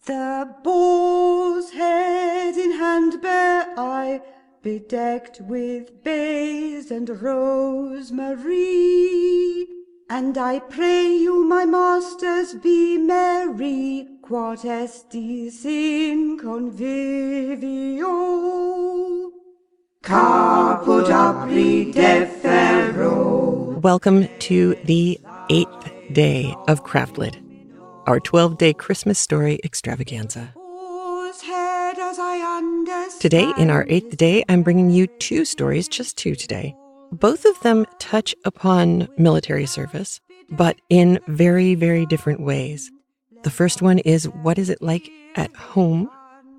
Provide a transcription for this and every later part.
The boar's head in hand bear I, bedecked with bays and rosemary. And I pray you, my masters, be merry, quod estis in convivio. Caput apri defero. Welcome to the 8th day of CraftLit, our 12-day Christmas story extravaganza. Today, in our 8th day, I'm bringing you 2 stories, just 2 today. Both of them touch upon military service, but in very, very different ways. The first one is, what is it like at home?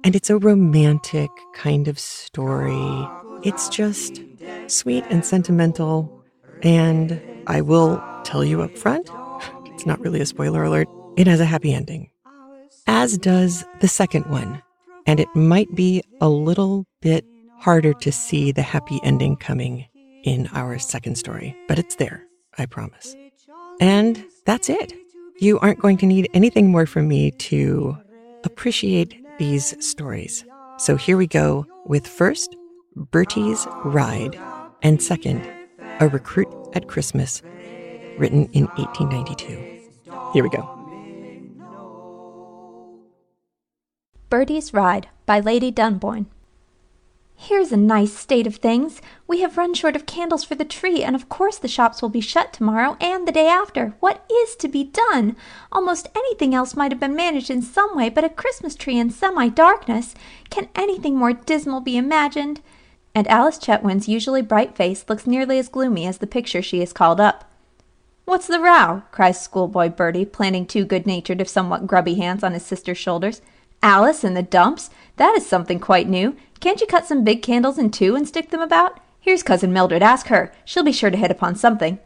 And it's a romantic kind of story. It's just sweet and sentimental. And I will tell you up front, it's not really a spoiler alert, it has a happy ending. As does the second one. And it might be a little bit harder to see the happy ending coming in our second story, but it's there, I promise. And that's it. You aren't going to need anything more from me to appreciate these stories. So here we go with first, Bertie's Ride, and second, A Recruit at Christmas, written in 1892. Here we go. Bertie's Ride by Lady Dunboyne. Here's a nice state of things. We have run short of candles for the tree, and of course the shops will be shut tomorrow and the day after. What is to be done? Almost anything else might have been managed in some way, but a Christmas tree in semi-darkness. Can anything more dismal be imagined? And Alice Chetwynd's usually bright face looks nearly as gloomy as the picture she has called up. "What's the row?" cries schoolboy Bertie, planting 2 good-natured if somewhat grubby hands on his sister's shoulders. "Alice in the dumps? That is something quite new. Can't you cut some big candles in 2 and stick them about? Here's Cousin Mildred, ask her. She'll be sure to hit upon something."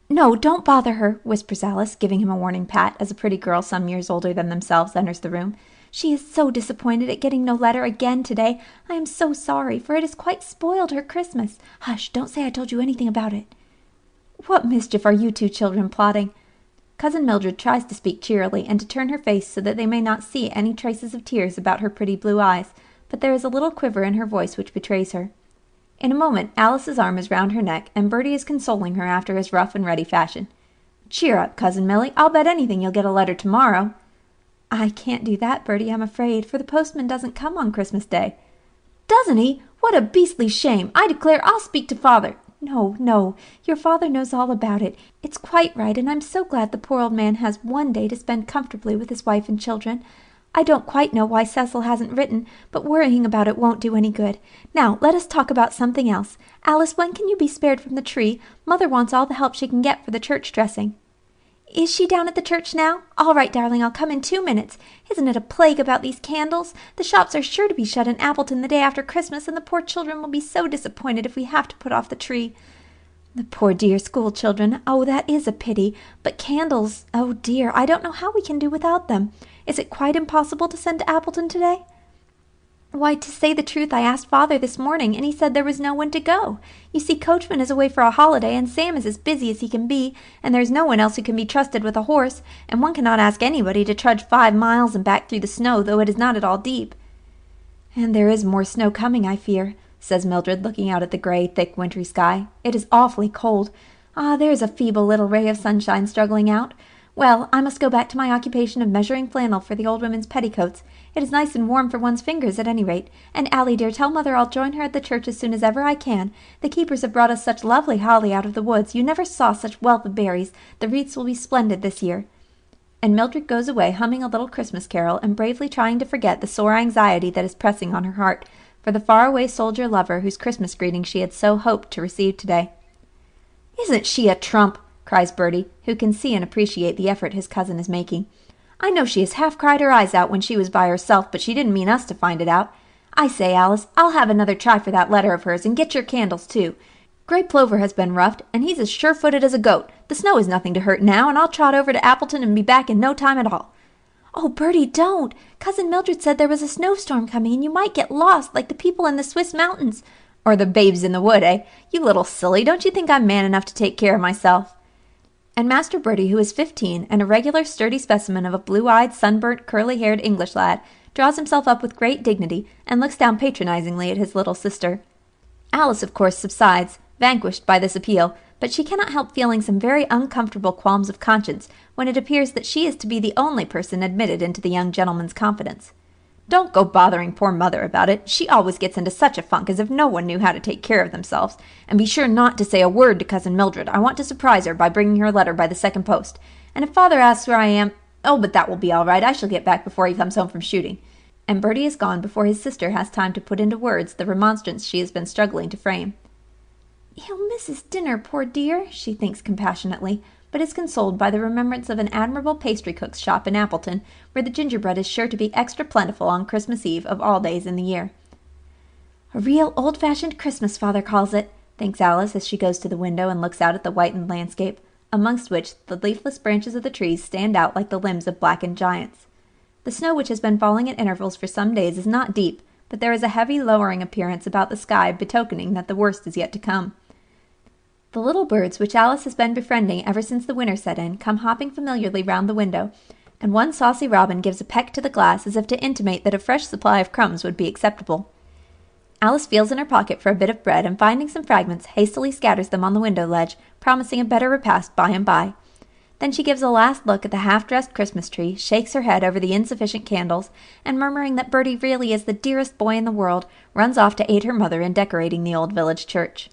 "No, don't bother her," whispers Alice, giving him a warning pat as a pretty girl some years older than themselves enters the room. "She is so disappointed at getting no letter again today. I am so sorry, for it has quite spoiled her Christmas. Hush, don't say I told you anything about it." "What mischief are you 2 children plotting?" Cousin Mildred tries to speak cheerily and to turn her face so that they may not see any traces of tears about her pretty blue eyes, but there is a little quiver in her voice which betrays her. In a moment Alice's arm is round her neck, and Bertie is consoling her after his rough and ready fashion. "Cheer up, Cousin Milly. I'll bet anything you'll get a letter tomorrow." "I can't do that, Bertie, I'm afraid, for the postman doesn't come on Christmas Day." "Doesn't he? What a beastly shame! I declare I'll speak to father." "No, no, your father knows all about it. It's quite right, and I'm so glad the poor old man has one day to spend comfortably with his wife and children. I don't quite know why Cecil hasn't written, but worrying about it won't do any good. Now, let us talk about something else. Alice, when can you be spared from the tree? Mother wants all the help she can get for the church dressing." "Is she down at the church now? All right, darling, I'll come in 2 minutes. Isn't it a plague about these candles? The shops are sure to be shut in Appleton the day after Christmas, and the poor children will be so disappointed if we have to put off the tree." "The poor dear school children. Oh, that is a pity. But candles, oh dear, I don't know how we can do without them. Is it quite impossible to send to Appleton today?" "Why, to say the truth, I asked father this morning, and he said there was no one to go. You see, Coachman is away for a holiday, and Sam is as busy as he can be, and there's no one else who can be trusted with a horse, and one cannot ask anybody to trudge 5 miles and back through the snow, though it is not at all deep." "And there is more snow coming, I fear," says Mildred, looking out at the grey, thick, wintry sky. "It is awfully cold. Ah, there is a feeble little ray of sunshine struggling out. Well, I must go back to my occupation of measuring flannel for the old women's petticoats. It is nice and warm for one's fingers at any rate. And Allie, dear, tell Mother I'll join her at the church as soon as ever I can. The keepers have brought us such lovely holly out of the woods. You never saw such wealth of berries. The wreaths will be splendid this year." And Mildred goes away humming a little Christmas carol and bravely trying to forget the sore anxiety that is pressing on her heart for the faraway soldier lover whose Christmas greeting she had so hoped to receive today. "Isn't she a trump?" cries Bertie, who can see and appreciate the effort his cousin is making. "I know she has half cried her eyes out when she was by herself, but she didn't mean us to find it out. I say, Alice, I'll have another try for that letter of hers, and get your candles too. Grey Plover has been roughed, and he's as sure-footed as a goat. The snow is nothing to hurt now, and I'll trot over to Appleton and be back in no time at all." "Oh, Bertie, don't! Cousin Mildred said there was a snowstorm coming, and you might get lost, like the people in the Swiss mountains." "Or the babes in the wood, eh? You little silly, don't you think I'm man enough to take care of myself?" and Master Bertie, who is 15 and a regular sturdy specimen of a blue-eyed, sunburnt, curly-haired English lad, draws himself up with great dignity and looks down patronizingly at his little sister. Alice, of course, subsides, vanquished by this appeal, but she cannot help feeling some very uncomfortable qualms of conscience when it appears that she is to be the only person admitted into the young gentleman's confidence. "Don't go bothering poor mother about it. She always gets into such a funk as if no one knew how to take care of themselves. And be sure not to say a word to Cousin Mildred. I want to surprise her by bringing her a letter by the second post. And if father asks where I am, oh, but that will be all right. I shall get back before he comes home from shooting." And Bertie is gone before his sister has time to put into words the remonstrance she has been struggling to frame. "He'll miss his dinner, poor dear," she thinks compassionately, but is consoled by the remembrance of an admirable pastry-cook's shop in Appleton, where the gingerbread is sure to be extra plentiful on Christmas Eve of all days in the year. "A real old-fashioned Christmas, father calls it," thinks Alice as she goes to the window and looks out at the whitened landscape, amongst which the leafless branches of the trees stand out like the limbs of blackened giants. The snow which has been falling at intervals for some days is not deep, but there is a heavy lowering appearance about the sky betokening that the worst is yet to come. The little birds which Alice has been befriending ever since the winter set in come hopping familiarly round the window, and one saucy robin gives a peck to the glass as if to intimate that a fresh supply of crumbs would be acceptable. Alice feels in her pocket for a bit of bread, and finding some fragments, hastily scatters them on the window ledge, promising a better repast by and by. Then she gives a last look at the half-dressed Christmas tree, shakes her head over the insufficient candles, and murmuring that Bertie really is the dearest boy in the world, runs off to aid her mother in decorating the old village church.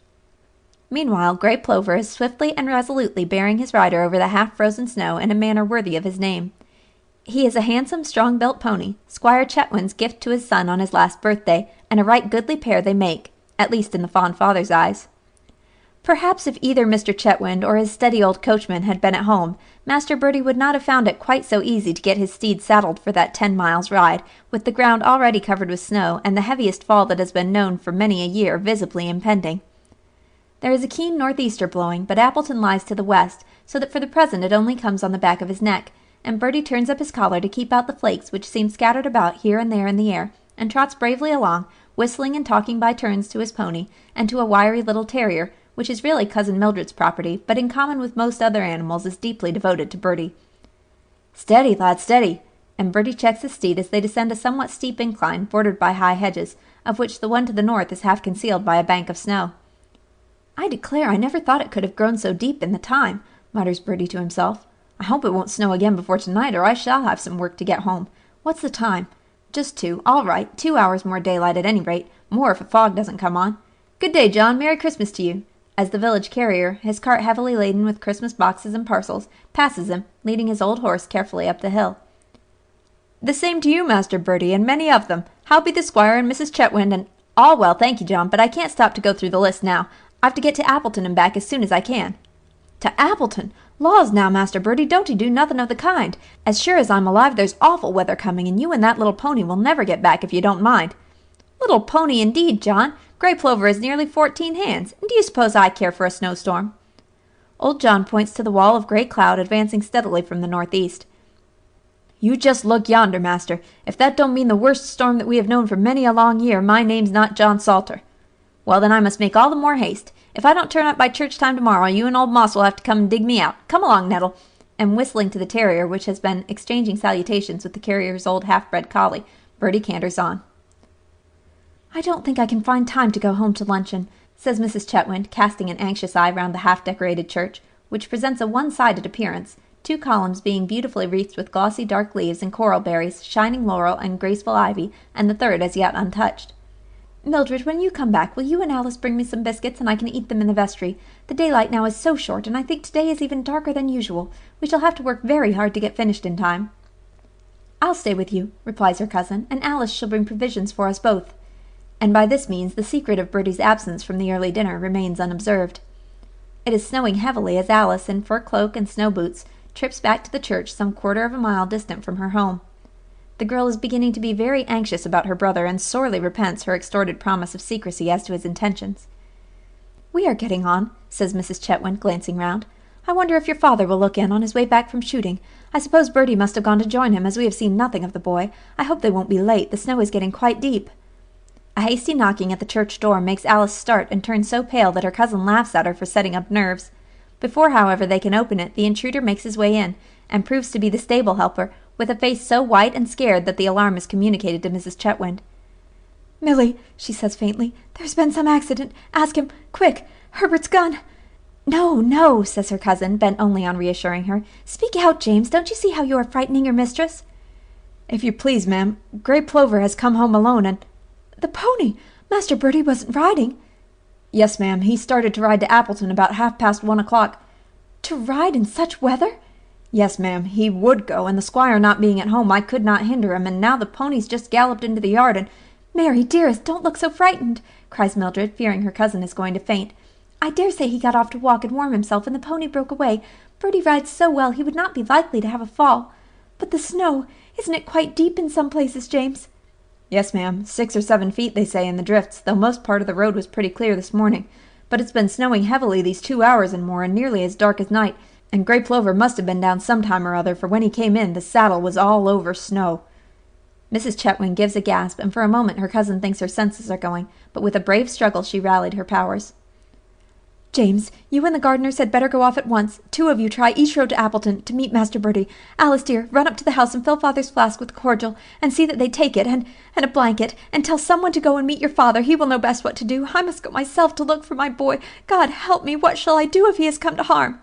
Meanwhile, Grey Plover is swiftly and resolutely bearing his rider over the half-frozen snow in a manner worthy of his name. He is a handsome, strong-built pony, Squire Chetwynd's gift to his son on his last birthday, and a right goodly pair they make, at least in the fond father's eyes. Perhaps if either Mr. Chetwynd or his steady old coachman had been at home, Master Bertie would not have found it quite so easy to get his steed saddled for that 10 miles' ride, with the ground already covered with snow, and the heaviest fall that has been known for many a year visibly impending. There is a keen northeaster blowing, but Appleton lies to the west, so that for the present it only comes on the back of his neck, and Bertie turns up his collar to keep out the flakes which seem scattered about here and there in the air, and trots bravely along, whistling and talking by turns to his pony, and to a wiry little terrier, which is really Cousin Mildred's property, but in common with most other animals is deeply devoted to Bertie. "Steady, lad, steady!" and Bertie checks his steed as they descend a somewhat steep incline bordered by high hedges, of which the one to the north is half concealed by a bank of snow. "I declare I never thought it could have grown so deep in the time," mutters Bertie to himself. "I hope it won't snow again before tonight, or I shall have some work to get home. What's the time? Just 2. All right, 2 hours more daylight at any rate, more if a fog doesn't come on. Good day, John. Merry Christmas to you," as the village carrier, his cart heavily laden with Christmas boxes and parcels, passes him, leading his old horse carefully up the hill. "The same to you, Master Bertie, and many of them. How be the squire and Mrs. Chetwynd and—" "All well, thank you, John, but I can't stop to go through the list now. I've to get to Appleton and back as soon as I can." "To Appleton? Laws now, Master Bertie, don't you do nothing of the kind. As sure as I'm alive there's awful weather coming, and you and that little pony will never get back if you don't mind." "Little pony indeed, John. Grey Plover is nearly 14 hands, and do you suppose I care for a snowstorm?" Old John points to the wall of grey cloud advancing steadily from the northeast. "You just look yonder, master. If that don't mean the worst storm that we have known for many a long year, my name's not John Salter." "Well, then I must make all the more haste. If I don't turn up by church time tomorrow, you and old Moss will have to come and dig me out. Come along, Nettle." And whistling to the terrier, which has been exchanging salutations with the carrier's old half-bred collie, Bertie canters on. "I don't think I can find time to go home to luncheon," says Mrs. Chetwynd, casting an anxious eye round the half-decorated church, which presents a one-sided appearance, 2 columns being beautifully wreathed with glossy dark leaves and coral berries, shining laurel and graceful ivy, and the third as yet untouched. "Mildred, when you come back, will you and Alice bring me some biscuits, and I can eat them in the vestry? The daylight now is so short, and I think today is even darker than usual. We shall have to work very hard to get finished in time." "I'll stay with you," replies her cousin, "and Alice shall bring provisions for us both." And by this means the secret of Bertie's absence from the early dinner remains unobserved. It is snowing heavily as Alice, in fur cloak and snow boots, trips back to the church some quarter of a mile distant from her home. The girl is beginning to be very anxious about her brother, and sorely repents her extorted promise of secrecy as to his intentions. "We are getting on," says Mrs. Chetwynd, glancing round. "I wonder if your father will look in on his way back from shooting. I suppose Bertie must have gone to join him, as we have seen nothing of the boy. I hope they won't be late. The snow is getting quite deep." A hasty knocking at the church door makes Alice start and turn so pale that her cousin laughs at her for setting up nerves. Before, however, they can open it, the intruder makes his way in, and proves to be the stable helper, with a face so white and scared that the alarm is communicated to Mrs. Chetwynd. "Milly," she says faintly, "there's been some accident. Ask him, quick! Herbert's gun!" "No, no," says her cousin, bent only on reassuring her. "Speak out, James. Don't you see how you are frightening your mistress?" "If you please, ma'am, Grey Plover has come home alone, and—" "The pony! Master Bertie wasn't riding?" "Yes, ma'am. He started to ride to Appleton about 1:30. "To ride in such weather?" "Yes, ma'am. He would go, and the squire not being at home, I could not hinder him, and now the pony's just galloped into the yard, and—" "Mary, dearest, don't look so frightened," cries Mildred, fearing her cousin is going to faint. "I dare say he got off to walk and warm himself, and the pony broke away. Bertie rides so well he would not be likely to have a fall. But the snow, isn't it quite deep in some places, James?" "Yes, ma'am. 6 or 7 feet, they say, in the drifts, though most part of the road was pretty clear this morning. But it's been snowing heavily these 2 hours and more, and nearly as dark as night, and Grey Plover must have been down some time or other, for when he came in, the saddle was all over snow." Mrs. Chetwynd gives a gasp, and for a moment her cousin thinks her senses are going, but with a brave struggle she rallied her powers. "James, you and the gardeners had better go off at once. 2 of you try each road to Appleton, to meet Master Bertie. Alice, dear, run up to the house and fill father's flask with cordial, and see that they take it, and a blanket, and tell someone to go and meet your father. He will know best what to do. I must go myself to look for my boy. God help me, what shall I do if he has come to harm?"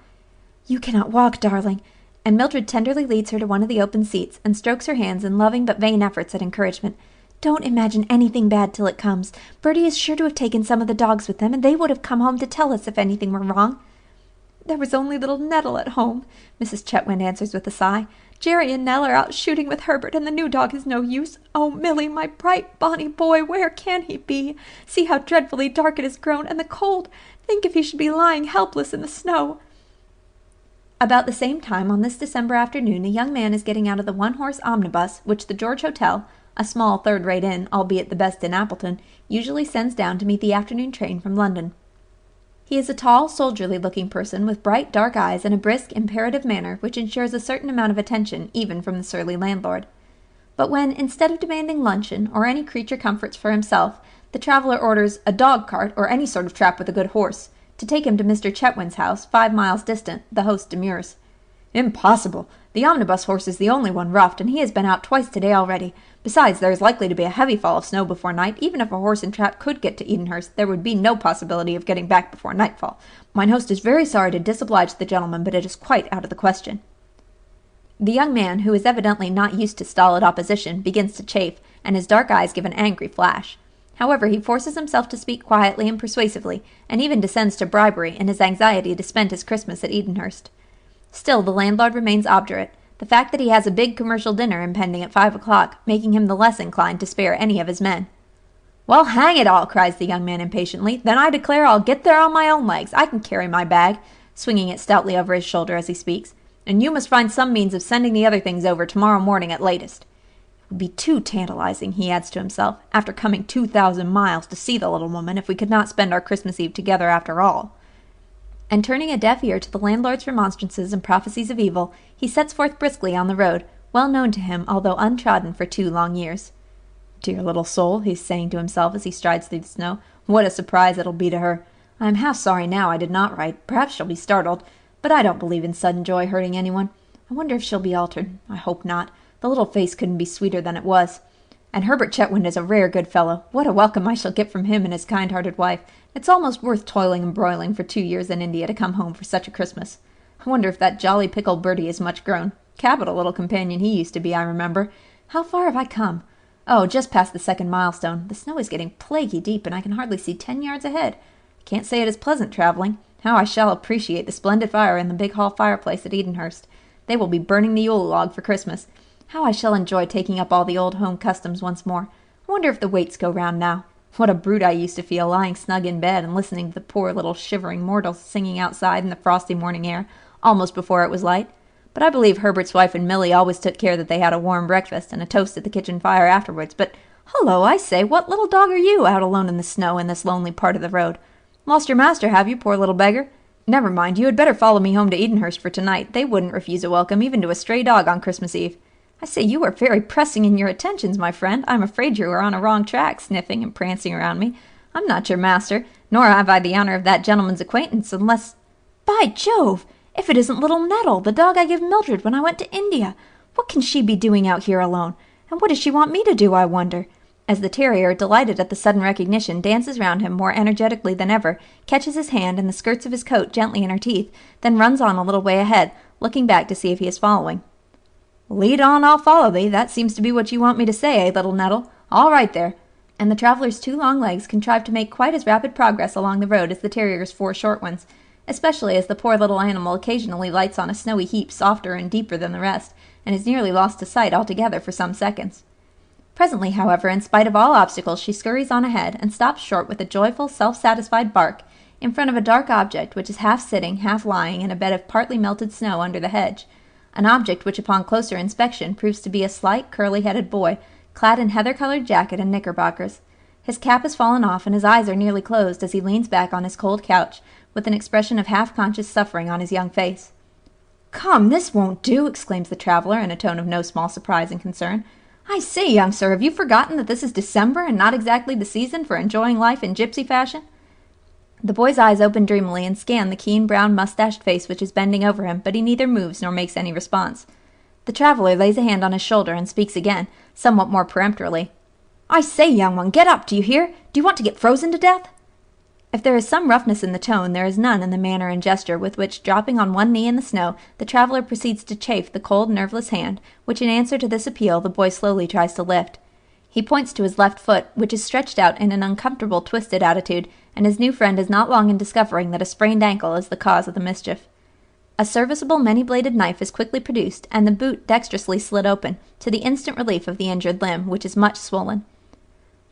"You cannot walk, darling," and Mildred tenderly leads her to one of the open seats, and strokes her hands in loving but vain efforts at encouragement. "Don't imagine anything bad till it comes. Bertie is sure to have taken some of the dogs with them, and they would have come home to tell us if anything were wrong." "There was only little Nettle at home," Mrs. Chetwynd answers with a sigh. "Jerry and Nell are out shooting with Herbert, and the new dog is no use. Oh, Milly, my bright, bonny boy, where can he be? See how dreadfully dark it has grown, and the cold! Think if he should be lying helpless in the snow!" About the same time on this December afternoon a young man is getting out of the one-horse omnibus which the George Hotel, a small third-rate inn, albeit the best in Appleton, usually sends down to meet the afternoon train from London. He is a tall, soldierly-looking person with bright, dark eyes and a brisk, imperative manner which ensures a certain amount of attention even from the surly landlord. But when, instead of demanding luncheon or any creature comforts for himself, the traveller orders a dog-cart or any sort of trap with a good horse, to take him to Mr. Chetwynd's house, 5 miles distant, the host demurs. "Impossible! The omnibus horse is the only one roughed, and he has been out twice today already. Besides, there is likely to be a heavy fall of snow before night. Even if a horse and trap could get to Edenhurst, there would be no possibility of getting back before nightfall. Mine host is very sorry to disoblige the gentleman, but it is quite out of the question." The young man, who is evidently not used to stolid opposition, begins to chafe, and his dark eyes give an angry flash. However, he forces himself to speak quietly and persuasively, and even descends to bribery in his anxiety to spend his Christmas at Edenhurst. Still, the landlord remains obdurate, the fact that he has a big commercial dinner impending at 5 o'clock making him the less inclined to spare any of his men. "Well, hang it all!" cries the young man impatiently. "Then I declare I'll get there on my own legs. I can carry my bag," swinging it stoutly over his shoulder as he speaks, "and you must find some means of sending the other things over tomorrow morning at latest. It would be too tantalizing," he adds to himself, "after coming 2,000 miles to see the little woman, if we could not spend our Christmas Eve together after all." And turning a deaf ear to the landlord's remonstrances and prophecies of evil, he sets forth briskly on the road, well known to him, although untrodden for 2 long years. "Dear little soul," he's saying to himself as he strides through the snow, "what a surprise it'll be to her. I am half sorry now I did not write. Perhaps she'll be startled, but I don't believe in sudden joy hurting anyone. I wonder if she'll be altered. I hope not. The little face couldn't be sweeter than it was. And Herbert Chetwynd is a rare good fellow. What a welcome I shall get from him and his kind-hearted wife. It's almost worth toiling and broiling for 2 years in India to come home for such a Christmas. I wonder if that jolly pickled Bertie is much grown. Capital little companion he used to be, I remember. How far have I come? Oh, just past the 2nd milestone. The snow is getting plaguey deep, and I can hardly see 10 yards ahead. I can't say it is pleasant traveling. How I shall appreciate the splendid fire in the big hall fireplace at Edenhurst. They will be burning the Yule log for Christmas. How I shall enjoy taking up all the old home customs once more. I wonder if the waits go round now. What a brute I used to feel lying snug in bed and listening to the poor little shivering mortals singing outside in the frosty morning air, almost before it was light. But I believe Herbert's wife and Milly always took care that they had a warm breakfast and a toast at the kitchen fire afterwards. But, hullo, I say, what little dog are you out alone in the snow in this lonely part of the road? Lost your master, have you, poor little beggar? Never mind, you had better follow me home to Edenhurst for tonight. They wouldn't refuse a welcome even to a stray dog on Christmas Eve. I say, you are very pressing in your attentions, my friend. I'm afraid you are on a wrong track, sniffing and prancing around me. I'm not your master, nor have I the honor of that gentleman's acquaintance, unless— By Jove! If it isn't little Nettle, the dog I gave Mildred when I went to India! What can she be doing out here alone? And what does she want me to do, I wonder?" As the terrier, delighted at the sudden recognition, dances round him more energetically than ever, catches his hand and the skirts of his coat gently in her teeth, then runs on a little way ahead, looking back to see if he is following. "Lead on, I'll follow thee. That seems to be what you want me to say, little Nettle? All right there." And the traveller's 2 long legs contrived to make quite as rapid progress along the road as the terrier's 4 short ones, especially as the poor little animal occasionally lights on a snowy heap softer and deeper than the rest, and is nearly lost to sight altogether for some seconds. Presently, however, in spite of all obstacles, she scurries on ahead, and stops short with a joyful, self-satisfied bark, in front of a dark object which is half sitting, half lying in a bed of partly melted snow under the hedge, an object which upon closer inspection proves to be a slight, curly-headed boy, clad in heather-coloured jacket and knickerbockers. His cap has fallen off, and his eyes are nearly closed as he leans back on his cold couch, with an expression of half-conscious suffering on his young face. "Come, this won't do!" exclaims the traveller, in a tone of no small surprise and concern. "I say, young sir, have you forgotten that this is December, and not exactly the season for enjoying life in gypsy fashion?" The boy's eyes open dreamily and scan the keen brown mustached face which is bending over him, but he neither moves nor makes any response. The traveller lays a hand on his shoulder and speaks again, somewhat more peremptorily. "I say, young one, get up, do you hear? Do you want to get frozen to death?" If there is some roughness in the tone, there is none in the manner and gesture with which, dropping on one knee in the snow, the traveller proceeds to chafe the cold, nerveless hand, which in answer to this appeal the boy slowly tries to lift. He points to his left foot, which is stretched out in an uncomfortable, twisted attitude, and his new friend is not long in discovering that a sprained ankle is the cause of the mischief. A serviceable many-bladed knife is quickly produced, and the boot dexterously slid open, to the instant relief of the injured limb, which is much swollen.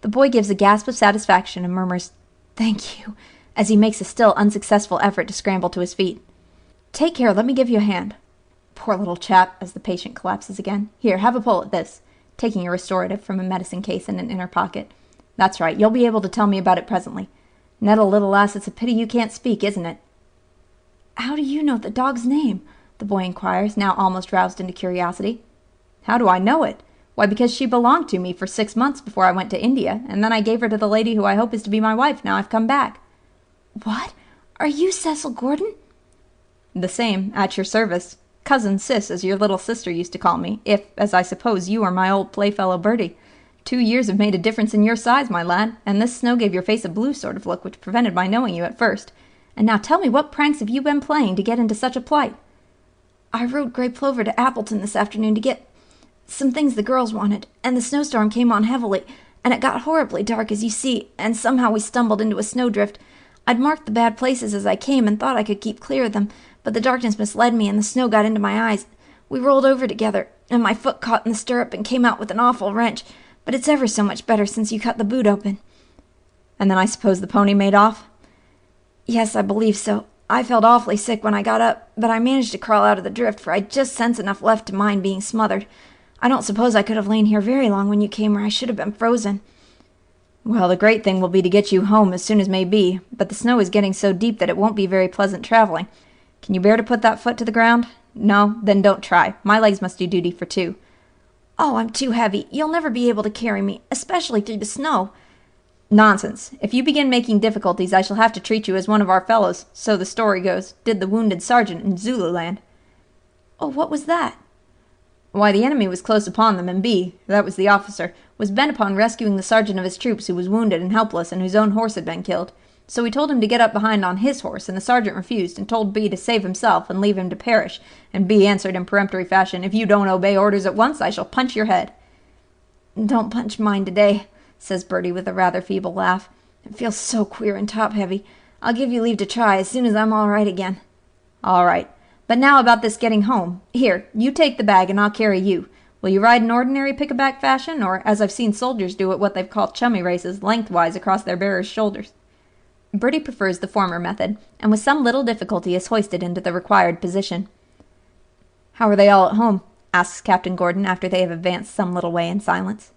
The boy gives a gasp of satisfaction and murmurs, "Thank you," as he makes a still unsuccessful effort to scramble to his feet. "Take care, let me give you a hand." "Poor little chap," as the patient collapses again. "Here, have a pull at this," taking a restorative from a medicine case in an inner pocket. "That's right, you'll be able to tell me about it presently. Nettle, little lass, it's a pity you can't speak, isn't it?" "How do you know the dog's name?" the boy inquires, now almost roused into curiosity. "How do I know it? Why, because she belonged to me for 6 months before I went to India, and then I gave her to the lady who I hope is to be my wife now I've come back." "What? Are you Cecil Gordon?" "The same, at your service. Cousin Cis, as your little sister used to call me, if, as I suppose, you are my old playfellow Bertie. 2 years have made a difference in your size, my lad, and this snow gave your face a blue sort of look which prevented my knowing you at first. And now tell me, what pranks have you been playing to get into such a plight?" "I rode Grey Plover to Appleton this afternoon to get some things the girls wanted, and the snowstorm came on heavily, and it got horribly dark, as you see, and somehow we stumbled into a snowdrift. I'd marked the bad places as I came and thought I could keep clear of them, but the darkness misled me and the snow got into my eyes. We rolled over together, and my foot caught in the stirrup and came out with an awful wrench, but it's ever so much better since you cut the boot open." "And then I suppose the pony made off?" "Yes, I believe so. I felt awfully sick when I got up, but I managed to crawl out of the drift, for I'd just sense enough left to mind being smothered. I don't suppose I could have lain here very long when you came, or I should have been frozen." "Well, the great thing will be to get you home as soon as may be, but the snow is getting so deep that it won't be very pleasant traveling. Can you bear to put that foot to the ground? No? Then don't try. My legs must do duty for 2. "Oh, I'm too heavy. You'll never be able to carry me, especially through the snow." "Nonsense. If you begin making difficulties, I shall have to treat you as one of our fellows, so the story goes, did the wounded sergeant in Zululand." "Oh, what was that?" "Why, the enemy was close upon them, and B, that was the officer, was bent upon rescuing the sergeant of his troops who was wounded and helpless and whose own horse had been killed. So he told him to get up behind on his horse, and the sergeant refused and told B to save himself and leave him to perish, and B answered in peremptory fashion, 'If you don't obey orders at once, I shall punch your head.'" "Don't punch mine today," says Bertie with a rather feeble laugh. "It feels so queer and top-heavy. I'll give you leave to try as soon as I'm all right again." "All right. But now about this getting home. Here, you take the bag and I'll carry you. Will you ride in ordinary pick-a-back fashion, or, as I've seen soldiers do at what they've called chummy races, lengthwise across their bearers' shoulders?" Bertie prefers the former method, and with some little difficulty is hoisted into the required position. "How are they all at home?" asks Captain Gordon after they have advanced some little way in silence.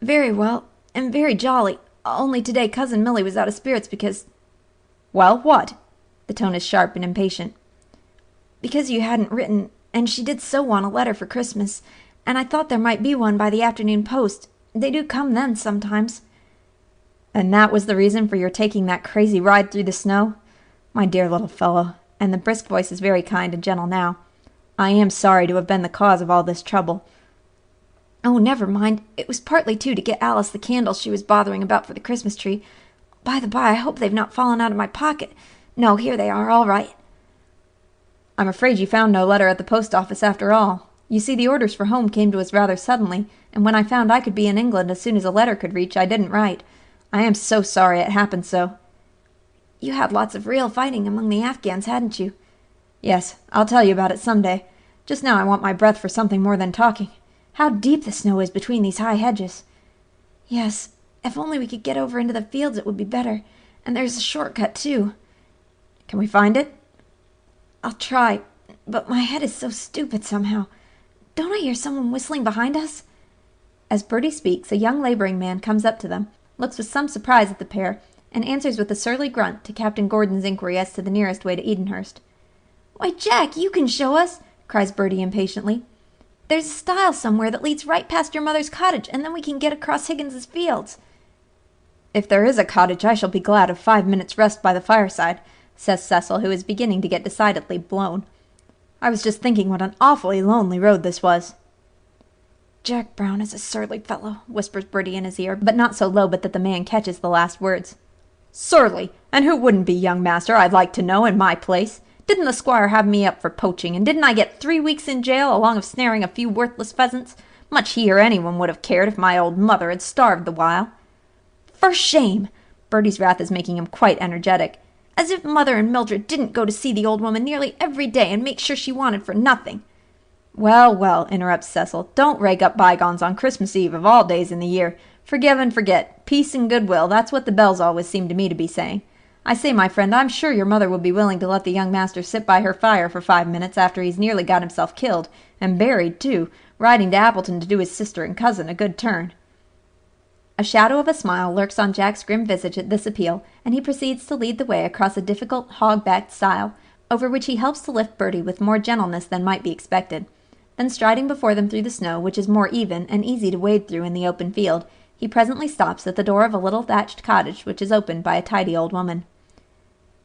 "Very well, and very jolly. Only today Cousin Milly was out of spirits because—" "Well, what?" The tone is sharp and impatient. "Because you hadn't written, and she did so want a letter for Christmas, and I thought there might be one by the afternoon post. They do come then sometimes." "And that was the reason for your taking that crazy ride through the snow? My dear little fellow, and the brisk voice is very kind and gentle now. "I am sorry to have been the cause of all this trouble." "Oh, never mind. It was partly, too, to get Alice the candles she was bothering about for the Christmas tree. By the by, I hope they've not fallen out of my pocket. No, here they are, all right." "I'm afraid you found no letter at the post office after all. You see, the orders for home came to us rather suddenly, and when I found I could be in England as soon as a letter could reach, I didn't write. I am so sorry it happened so." "You had lots of real fighting among the Afghans, hadn't you?" "Yes, I'll tell you about it some day. Just now I want my breath for something more than talking. How deep the snow is between these high hedges." "Yes, if only we could get over into the fields it would be better. And there's a shortcut, too." "Can we find it?" "I'll try, but my head is so stupid somehow. Don't I hear someone whistling behind us?" As Bertie speaks, a young laboring man comes up to them, looks with some surprise at the pair, and answers with a surly grunt to Captain Gordon's inquiry as to the nearest way to Edenhurst. "Why, Jack, you can show us," cries Bertie impatiently. "There's a stile somewhere that leads right past your mother's cottage, and then we can get across Higgins's fields." "If there is a cottage, I shall be glad of 5 minutes' rest by the fireside," says Cecil, who is beginning to get decidedly blown. "I was just thinking what an awfully lonely road this was." "Jack Brown is a surly fellow," whispers Bertie in his ear, but not so low but that the man catches the last words. "Surly! And who wouldn't be, young master, I'd like to know, in my place? Didn't the squire have me up for poaching, and didn't I get 3 weeks in jail along of snaring a few worthless pheasants? Much he or anyone would have cared if my old mother had starved the while." "For shame!" Bertie's wrath is making him quite energetic. "As if Mother and Mildred didn't go to see the old woman nearly every day and make sure she wanted for nothing." "Well, well," interrupts Cecil, "don't rake up bygones on Christmas Eve of all days in the year. Forgive and forget. Peace and goodwill, that's what the bells always seem to me to be saying. I say, my friend, I'm sure your mother would be willing to let the young master sit by her fire for 5 minutes after he's nearly got himself killed, and buried, too, riding to Appleton to do his sister and cousin a good turn." A shadow of a smile lurks on Jack's grim visage at this appeal, and he proceeds to lead the way across a difficult hog-backed stile, over which he helps to lift Bertie with more gentleness than might be expected. Then striding before them through the snow, which is more even and easy to wade through in the open field, he presently stops at the door of a little thatched cottage which is opened by a tidy old woman.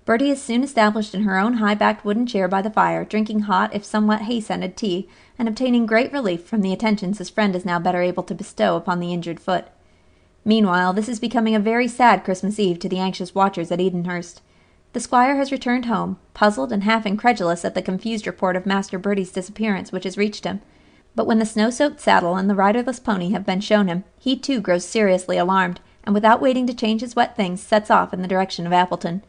Bertie is soon established in her own high-backed wooden chair by the fire, drinking hot, if somewhat hay-scented tea, and obtaining great relief from the attentions his friend is now better able to bestow upon the injured foot. Meanwhile, this is becoming a very sad Christmas Eve to the anxious watchers at Edenhurst. The squire has returned home, puzzled and half incredulous at the confused report of Master Bertie's disappearance which has reached him. But when the snow-soaked saddle and the riderless pony have been shown him, he too grows seriously alarmed, and without waiting to change his wet things, sets off in the direction of Appleton.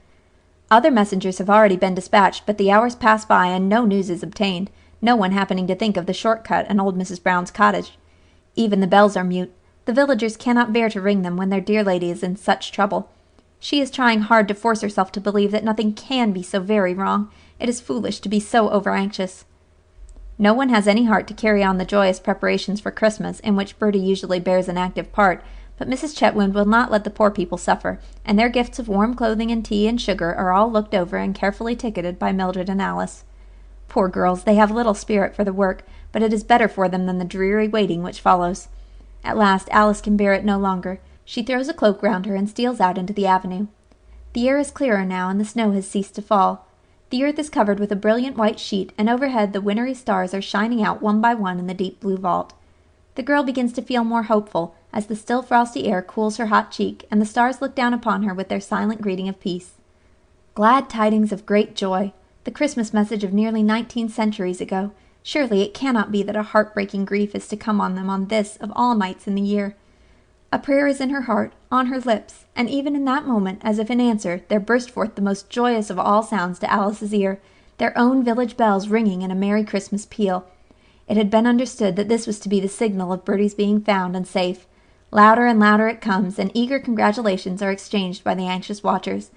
Other messengers have already been dispatched, but the hours pass by and no news is obtained, no one happening to think of the short-cut and old Mrs. Brown's cottage. Even the bells are mute. The villagers cannot bear to ring them when their dear lady is in such trouble. She is trying hard to force herself to believe that nothing can be so very wrong. It is foolish to be so over-anxious. No one has any heart to carry on the joyous preparations for Christmas, in which Bertie usually bears an active part, but Mrs. Chetwynd will not let the poor people suffer, and their gifts of warm clothing and tea and sugar are all looked over and carefully ticketed by Mildred and Alice. Poor girls, they have little spirit for the work, but it is better for them than the dreary waiting which follows. At last Alice can bear it no longer. She throws a cloak round her and steals out into the avenue. The air is clearer now, and the snow has ceased to fall. The earth is covered with a brilliant white sheet, and overhead the wintry stars are shining out one by one in the deep blue vault. The girl begins to feel more hopeful, as the still frosty air cools her hot cheek, and the stars look down upon her with their silent greeting of peace. Glad tidings of great joy, the Christmas message of nearly 19 centuries ago. Surely it cannot be that a heart-breaking grief is to come on them on this of all nights in the year. A prayer is in her heart, on her lips, and even in that moment, as if in answer, there burst forth the most joyous of all sounds to Alice's ear, their own village bells ringing in a merry Christmas peal. It had been understood that this was to be the signal of Bertie's being found and safe. Louder and louder it comes, and eager congratulations are exchanged by the anxious watchers.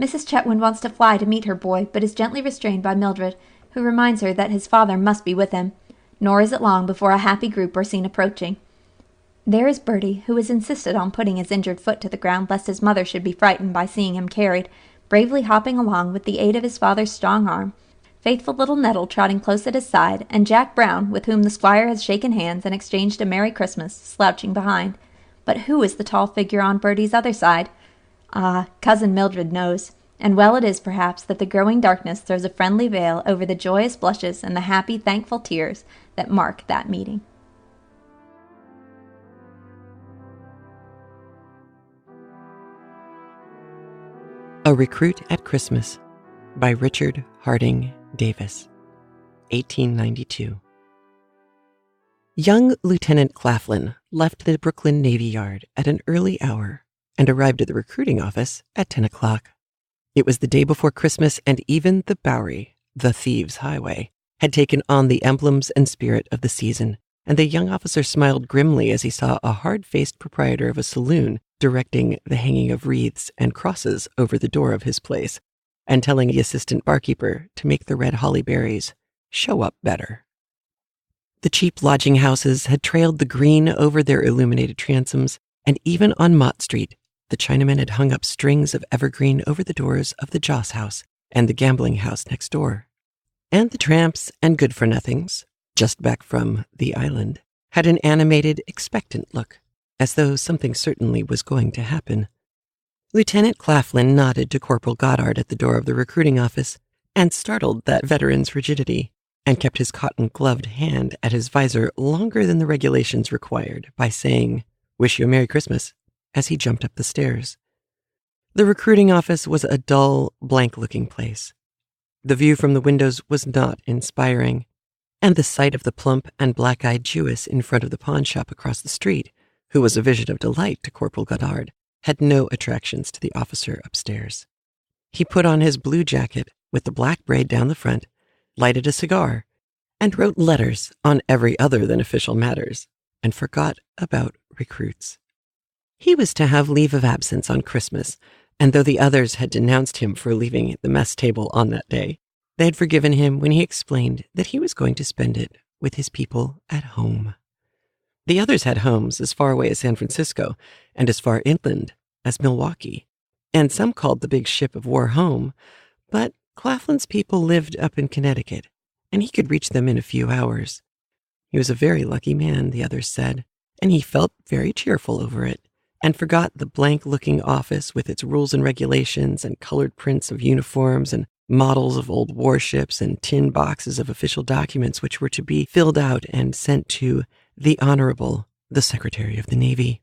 Mrs. Chetwynd wants to fly to meet her boy, but is gently restrained by Mildred, who reminds her that his father must be with him, nor is it long before a happy group are seen approaching. There is Bertie, who has insisted on putting his injured foot to the ground lest his mother should be frightened by seeing him carried, bravely hopping along with the aid of his father's strong arm, faithful little Nettle trotting close at his side, and Jack Brown, with whom the squire has shaken hands and exchanged a Merry Christmas, slouching behind. But who is the tall figure on Bertie's other side? Ah, Cousin Mildred knows. And well it is, perhaps, that the growing darkness throws a friendly veil over the joyous blushes and the happy, thankful tears that mark that meeting. A Recruit at Christmas by Richard Harding Davis, 1892. Young Lieutenant Claflin left the Brooklyn Navy Yard at an early hour and arrived at the recruiting office at 10 o'clock. It was the day before Christmas, and even the Bowery, the thieves' highway, had taken on the emblems and spirit of the season, and the young officer smiled grimly as he saw a hard-faced proprietor of a saloon directing the hanging of wreaths and crosses over the door of his place, and telling the assistant barkeeper to make the red holly berries show up better. The cheap lodging houses had trailed the green over their illuminated transoms, and even on Mott Street, the Chinamen had hung up strings of evergreen over the doors of the Joss House and the gambling house next door. And the tramps and good-for-nothings, just back from the island, had an animated, expectant look, as though something certainly was going to happen. Lieutenant Claflin nodded to Corporal Goddard at the door of the recruiting office and startled that veteran's rigidity, and kept his cotton-gloved hand at his visor longer than the regulations required by saying, "Wish you a Merry Christmas," as he jumped up the stairs. The recruiting office was a dull, blank-looking place. The view from the windows was not inspiring, and the sight of the plump and black-eyed Jewess in front of the pawn shop across the street, who was a vision of delight to Corporal Goddard, had no attractions to the officer upstairs. He put on his blue jacket with the black braid down the front, lighted a cigar, and wrote letters on every other than official matters, and forgot about recruits. He was to have leave of absence on Christmas, and though the others had denounced him for leaving the mess table on that day, they had forgiven him when he explained that he was going to spend it with his people at home. The others had homes as far away as San Francisco and as far inland as Milwaukee, and some called the big ship of war home, but Claflin's people lived up in Connecticut, and he could reach them in a few hours. He was a very lucky man, the others said, and he felt very cheerful over it, and forgot the blank-looking office with its rules and regulations and colored prints of uniforms and models of old warships and tin boxes of official documents which were to be filled out and sent to the Honorable, the Secretary of the Navy.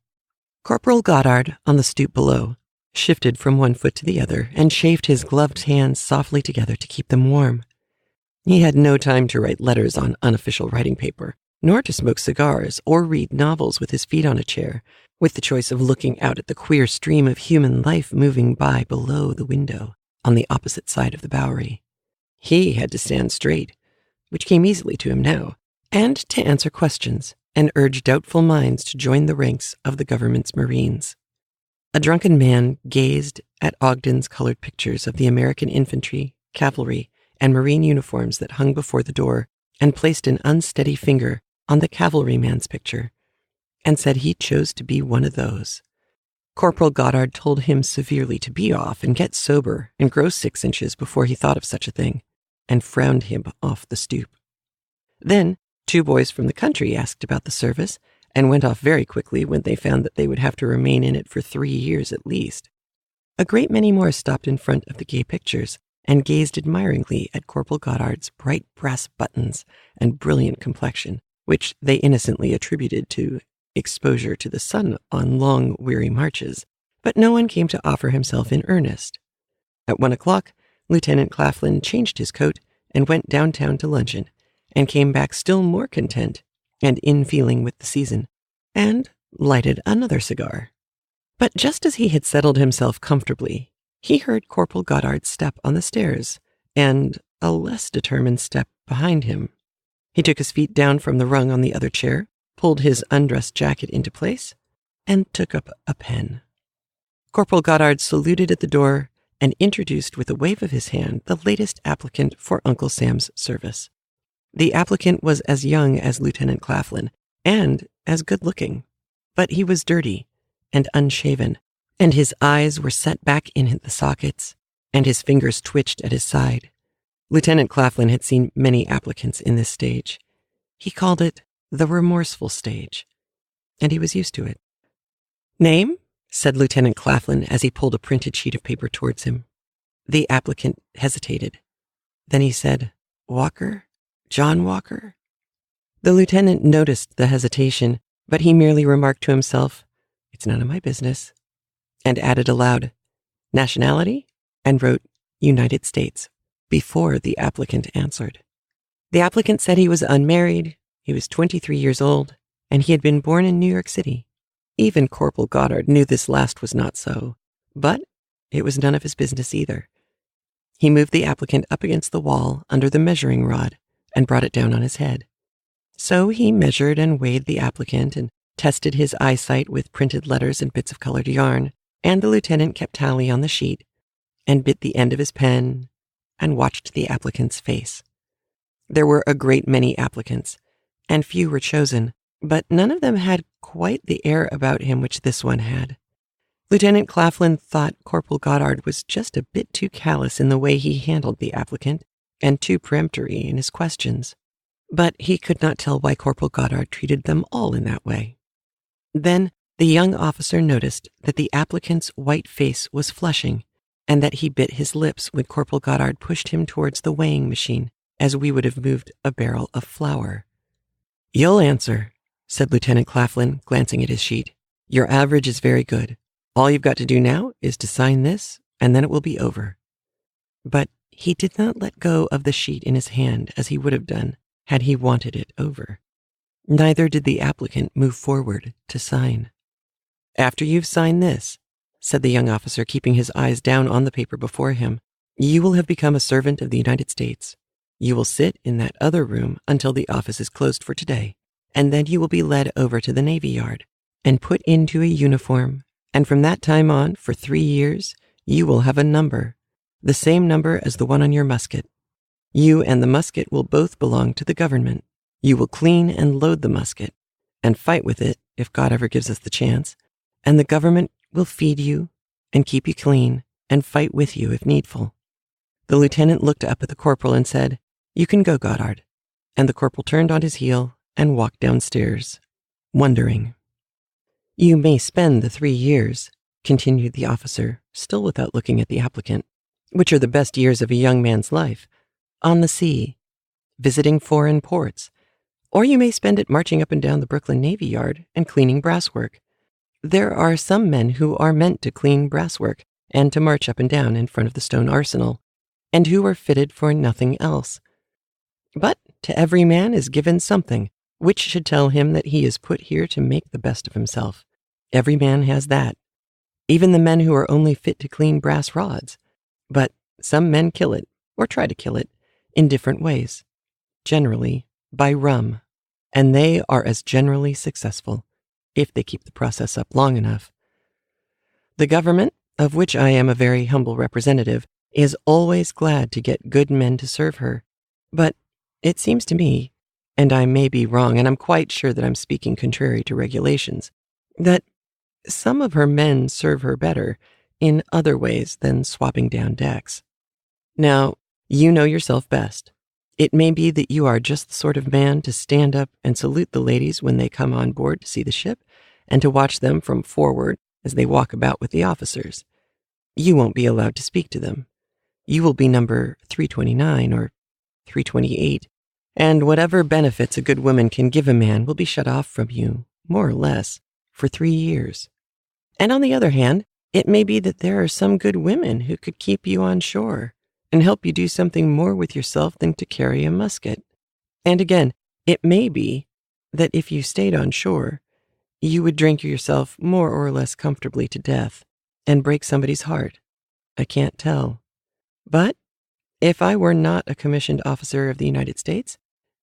Corporal Goddard, on the stoop below, shifted from one foot to the other and chafed his gloved hands softly together to keep them warm. He had no time to write letters on unofficial writing paper, nor to smoke cigars or read novels with his feet on a chair, with the choice of looking out at the queer stream of human life moving by below the window on the opposite side of the Bowery. He had to stand straight, which came easily to him now, and to answer questions and urge doubtful minds to join the ranks of the government's Marines. A drunken man gazed at Ogden's colored pictures of the American infantry, cavalry, and Marine uniforms that hung before the door, and placed an unsteady finger on the cavalryman's picture, and said he chose to be one of those. Corporal Goddard told him severely to be off and get sober and grow 6 inches before he thought of such a thing, and frowned him off the stoop. Then 2 boys from the country asked about the service, and went off very quickly when they found that they would have to remain in it for 3 years at least. A great many more stopped in front of the gay pictures and gazed admiringly at Corporal Goddard's bright brass buttons and brilliant complexion, which they innocently attributed to exposure to the sun on long, weary marches, but no one came to offer himself in earnest. At 1 o'clock, Lieutenant Claflin changed his coat and went downtown to luncheon, and came back still more content and in feeling with the season, and lighted another cigar. But just as he had settled himself comfortably, he heard Corporal Goddard's step on the stairs, and a less determined step behind him. He took his feet down from the rung on the other chair, pulled his undressed jacket into place, and took up a pen. Corporal Goddard saluted at the door and introduced with a wave of his hand the latest applicant for Uncle Sam's service. The applicant was as young as Lieutenant Claflin, and as good-looking, but he was dirty and unshaven, and his eyes were set back in the sockets, and his fingers twitched at his side. Lieutenant Claflin had seen many applicants in this stage. He called it the remorseful stage, and he was used to it. "Name?" said Lieutenant Claflin as he pulled a printed sheet of paper towards him. The applicant hesitated. Then he said, "Walker? John Walker?" The lieutenant noticed the hesitation, but he merely remarked to himself, "It's none of my business," and added aloud, "Nationality?" and wrote United States before the applicant answered. The applicant said he was unmarried, he was 23 years old, and he had been born in New York City. Even Corporal Goddard knew this last was not so, but it was none of his business either. He moved the applicant up against the wall under the measuring rod and brought it down on his head. So he measured and weighed the applicant and tested his eyesight with printed letters and bits of colored yarn, and the lieutenant kept tally on the sheet and bit the end of his pen and watched the applicant's face. There were a great many applicants, and few were chosen, but none of them had quite the air about him which this one had. Lieutenant Claflin thought Corporal Goddard was just a bit too callous in the way he handled the applicant and too peremptory in his questions, but he could not tell why Corporal Goddard treated them all in that way. Then the young officer noticed that the applicant's white face was flushing and that he bit his lips when Corporal Goddard pushed him towards the weighing machine as we would have moved a barrel of flour. "You'll answer," said Lieutenant Claflin, glancing at his sheet. "Your average is very good. All you've got to do now is to sign this, and then it will be over." But he did not let go of the sheet in his hand as he would have done had he wanted it over. Neither did the applicant move forward to sign. "After you've signed this," said the young officer, keeping his eyes down on the paper before him, "you will have become a servant of the United States. You will sit in that other room until the office is closed for today, and then you will be led over to the Navy Yard and put into a uniform, and from that time on, for 3 years, you will have a number, the same number as the one on your musket. You and the musket will both belong to the government. You will clean and load the musket, and fight with it if God ever gives us the chance, and the government will feed you and keep you clean and fight with you if needful." The lieutenant looked up at the corporal and said, "You can go, Goddard." And the corporal turned on his heel and walked downstairs, wondering. "You may spend the 3 years," continued the officer, still without looking at the applicant, "which are the best years of a young man's life, on the sea, visiting foreign ports, or you may spend it marching up and down the Brooklyn Navy Yard and cleaning brasswork. There are some men who are meant to clean brasswork and to march up and down in front of the stone arsenal, and who are fitted for nothing else. But to every man is given something which should tell him that he is put here to make the best of himself. Every man has that, even the men who are only fit to clean brass rods. But some men kill it, or try to kill it, in different ways, generally by rum, and they are as generally successful, if they keep the process up long enough. The government, of which I am a very humble representative, is always glad to get good men to serve her, but it seems to me, and I may be wrong, and I'm quite sure that I'm speaking contrary to regulations, that some of her men serve her better in other ways than swapping down decks. Now, you know yourself best. It may be that you are just the sort of man to stand up and salute the ladies when they come on board to see the ship, and to watch them from forward as they walk about with the officers. You won't be allowed to speak to them. You will be number 329 or 328, and whatever benefits a good woman can give a man will be shut off from you, more or less, for 3 years. And on the other hand, it may be that there are some good women who could keep you on shore and help you do something more with yourself than to carry a musket. And again, it may be that if you stayed on shore, you would drink yourself more or less comfortably to death and break somebody's heart. I can't tell. But if I were not a commissioned officer of the United States,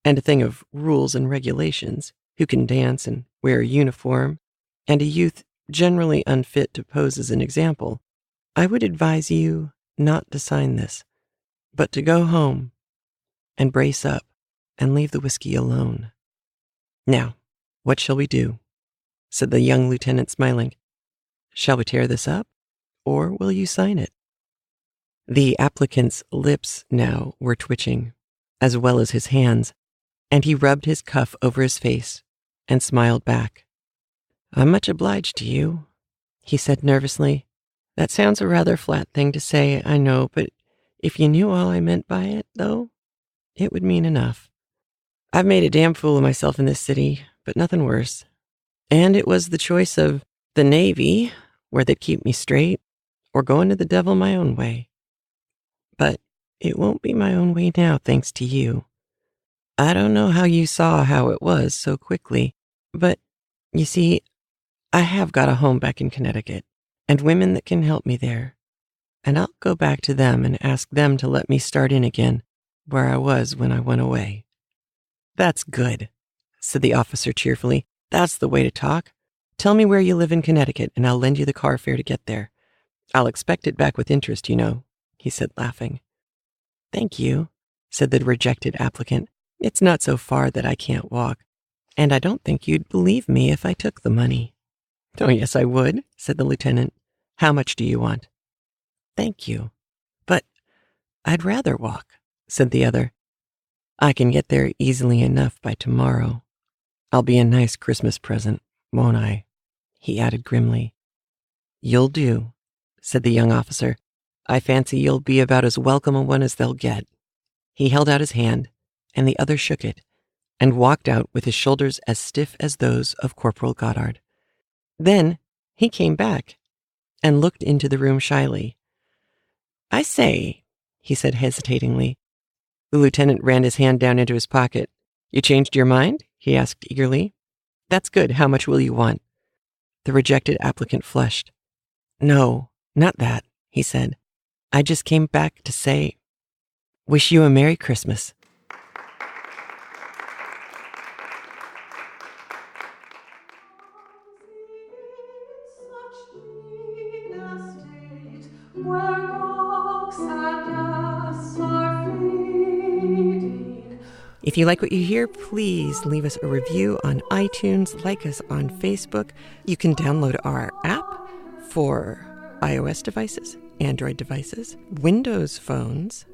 and a thing of rules and regulations, who can dance and wear a uniform, and a youth generally unfit to pose as an example, I would advise you not to sign this, but to go home and brace up and leave the whiskey alone. Now, what shall we do?" said the young lieutenant, smiling. "Shall we tear this up, or will you sign it?" The applicant's lips now were twitching, as well as his hands, and he rubbed his cuff over his face and smiled back. "I'm much obliged to you," he said nervously. That sounds a rather flat thing to say, I know, but if you knew all I meant by it, though, it would mean enough. I've made a damn fool of myself in this city, but nothing worse. And it was the choice of the Navy, where they'd keep me straight, or going to the devil my own way. But it won't be my own way now, thanks to you. I don't know how you saw how it was so quickly, but you see, I have got a home back in Connecticut, and women that can help me there. And I'll go back to them and ask them to let me start in again, where I was when I went away. That's good, said the officer cheerfully. That's the way to talk. Tell me where you live in Connecticut, and I'll lend you the car fare to get there. I'll expect it back with interest, you know, he said, laughing. Thank you, said the rejected applicant. It's not so far that I can't walk, and I don't think you'd believe me if I took the money. Oh, yes, I would, said the lieutenant. How much do you want? Thank you, but I'd rather walk, said the other. I can get there easily enough by tomorrow. I'll be a nice Christmas present, won't I? He added grimly. You'll do, said the young officer. I fancy you'll be about as welcome a one as they'll get. He held out his hand, and the other shook it, and walked out with his shoulders as stiff as those of Corporal Goddard. Then he came back and looked into the room shyly. I say, he said hesitatingly. The lieutenant ran his hand down into his pocket. You changed your mind? He asked eagerly. That's good. How much will you want? The rejected applicant flushed. No, not that, he said. I just came back to say, wish you a Merry Christmas. If you like what you hear, please leave us a review on iTunes, like us on Facebook. You can download our app for iOS devices, Android devices, Windows phones.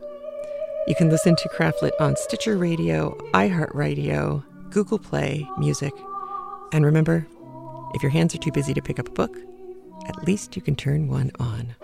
You can listen to CraftLit on Stitcher Radio, iHeartRadio, Google Play Music. And remember, if your hands are too busy to pick up a book, at least you can turn one on.